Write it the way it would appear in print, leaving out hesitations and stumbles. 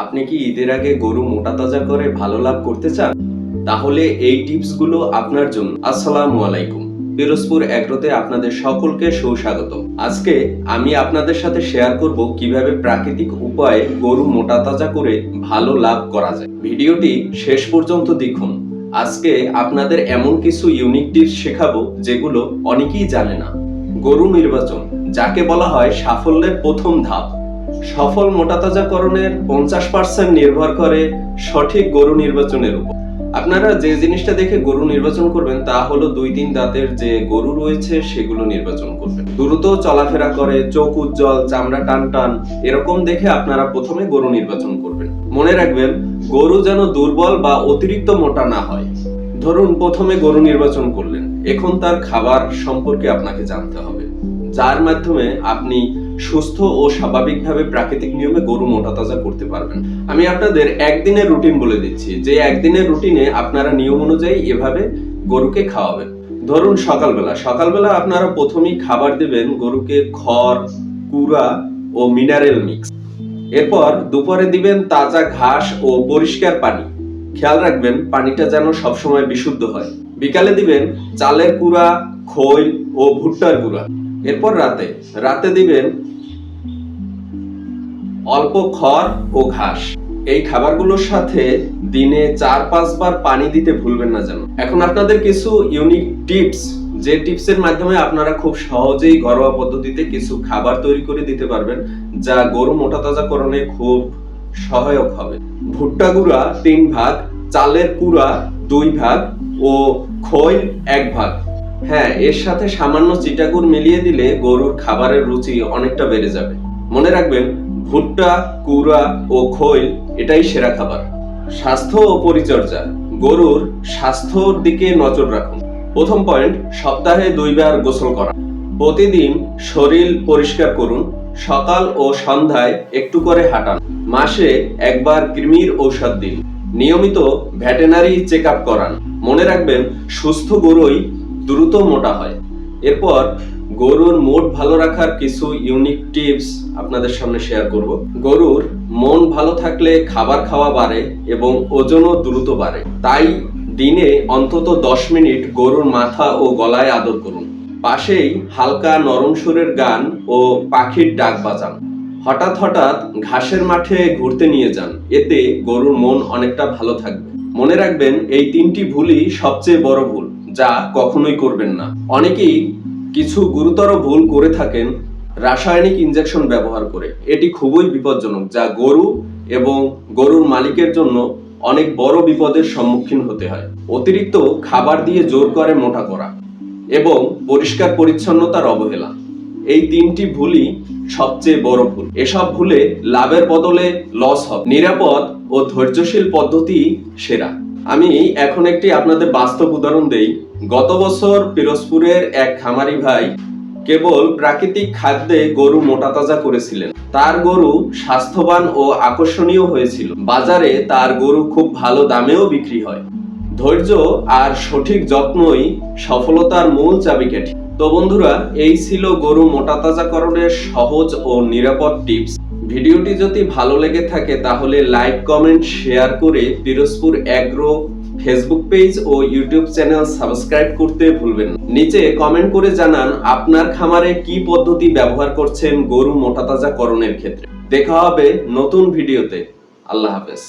আপনি কি ঈদের আগে গরু মোটা তাজা করে ভালো লাভ করতে চান? তাহলে এই টিপসগুলো আপনার জন্য। আসসালামু আলাইকুম। পিরোজপুর এগ্রোতে আপনাদের সকলকে সুস্বাগতম। আজকে আমি আপনাদের সাথে শেয়ার করব কিভাবে প্রাকৃতিক উপায়ে গরু মোটা তাজা করে ভালো লাভ করা যায়। ভিডিওটি শেষ পর্যন্ত দেখুন। আজকে আপনাদের এমন কিছু ইউনিক টিপস শেখাবো যেগুলো অনেকেই জানে না। গরু নির্বাচন, যাকে বলা হয় সাফল্যের প্রথম ধাপ। সফল মোটাতাজাকরণের 50% নির্ভর করে সঠিক গরু নির্বাচনের উপর। আপনারা যে জিনিসটা দেখে গরু নির্বাচন করবেন তা হলো 2-3 দাঁতের যে গরু রয়েছে সেগুলো নির্বাচন করবেন। দ্রুত চলাফেরা করে, চোখ উজ্জ্বল, চামড়া টান টান, এরকম দেখে আপনারা প্রথমে গরু নির্বাচন করবেন। মনে রাখবেন, গরু যেন দুর্বল বা অতিরিক্ত মোটা না হয়। ধরুন প্রথমে গরু নির্বাচন করলেন, এখন তার খাবার সম্পর্কে আপনাকে জানতে হবে, যার মাধ্যমে আপনি সুস্থ ও স্বাভাবিকভাবে প্রাকৃতিক নিয়মে গরু মোটা তাজা করতে পারবেন। আমি আপনাদের একদিনের রুটিন বলে দিচ্ছি, যে একদিনের রুটিনে আপনারা নিয়ম অনুযায়ী এভাবে গরুকে খাওয়াবেন। ধরুন সকালবেলা আপনারা প্রথমেই খাবার দেবেন গরুকে খড়, কুড়া ও মিনারেল মিক্স। এরপর দুপুরে দিবেন তাজা ঘাস ও পরিষ্কার পানি। খেয়াল রাখবেন পানিটা যেন সবসময় বিশুদ্ধ হয়। বিকালে দিবেন চালের কুড়া, খৈল ও ভুট্টার গুঁড়া। এরপর রাতে দিবেন অল্প খড় ও ঘাস। এই খাবারগুলোর সাথে দিনে 4-5 বার পানি দিতে ভুলবেন না যেন। এখন আপনাদের কিছু ইউনিক টিপস, যে টিপসের মাধ্যমে আপনারা খুব সহজেই ঘরোয়া পদ্ধতিতে কিছু খাবার তৈরি করে দিতে পারবেন, যা গরু মোটা তাজাকরণে খুব সহায়ক হবে। ভুট্টা গুঁড়া 3 ভাগ, চালের কুড়া 2 ভাগ ও খৈল 1 ভাগ। হ্যাঁ, এর সাথে সামান্য চিটাগুড় মিলিয়ে দিলে গরুর খাবারের রুচি অনেকটা বেড়ে যাবে। মনে রাখবেন, ভুট্টা, কুড়া ও খৈল এটাই সেরা খাবার। স্বাস্থ্য ও পরিচর্যা, গরুর স্বাস্থ্যর দিকে নজর রাখুন। প্রথম পয়েন্ট, সপ্তাহে 2 বার গোসল করা। প্রতিদিন শরীর পরিষ্কার করুন। সকাল ও সন্ধ্যায় একটু করে হাঁটান। মাসে 1 বার কৃমির ঔষধ দিন। নিয়মিত ভেটেরিনারি চেক আপ করান। মনে রাখবেন, সুস্থ গরুই দ্রুত মোটা হয়। এরপর গরুর মোট ভালো রাখার কিছু ইউনিক টিপস আপনাদের সামনে শেয়ার করব। গরুর মন ভালো থাকলে খাবার খাওয়া বাড়ে এবং ওজনও দ্রুত বাড়ে। তাই দিনে অন্তত 10 মিনিট গরুর মাথা ও গলায় আদর করুন। পাশেই হালকা নরম সুরের গান ও পাখির ডাক বাজান। হঠাৎ ঘাসের মাঠে ঘুরতে নিয়ে যান, এতে গরুর মন অনেকটা ভালো থাকবে। মনে রাখবেন, এই 3টি ভুলই সবচেয়ে বড় ভুল, যা কখনোই করবেন না। অনেকেই কিছু গুরুতর ভুল করে থাকেন রাসায়নিক ইনজেকশন ব্যবহার করে। এটি খুবই বিপজ্জনক, যা গরু এবং গরুর মালিকের জন্য অনেক বড় বিপদের সম্মুখীন হতে হয়। অতিরিক্ত খাবার দিয়ে জোর করে মোটা করা এবং পরিষ্কার পরিচ্ছন্নতার অবহেলা, এই 3টি ভুলই সবচেয়ে বড় ভুল। এসব ভুলে লাভের বদলে লস হবে। নিরাপদ ও ধৈর্যশীল পদ্ধতি সেরা। আমি এখন একটি আপনাদের বাস্তব উদাহরণ দেই। গত বছর পিরোজপুরের এক খামারি ভাই কেবল প্রাকৃতিক খাদ্যে গরু মোটা তাজা করেছিলেন। তার গরু স্বাস্থ্যবান ও আকর্ষণীয় হয়েছিল। বাজারে তার গরু খুব ভালো দামেও বিক্রি হয়। ধৈর্য আর সঠিক যত্নই সফলতার মূল চাবিকাঠি। তো বন্ধুরা, এই ছিল গরু মোটা তাজাকরণের সহজ ও নিরাপদ টিপস। ভিডিওটি যদি ভালো লেগে থাকে তাহলে লাইক, কমেন্ট, শেয়ার করে পিরোজপুর এগ্রো ফেসবুক পেজ ও ইউটিউব চ্যানেল সাবস্ক্রাইব করতে ভুলবেন না। নিচে কমেন্ট করে জানান আপনার খামারে কি পদ্ধতি ব্যবহার করছেন গরু মোটা তাজাকরণের ক্ষেত্রে। দেখা হবে নতুন ভিডিওতে। আল্লাহ হাফেজ।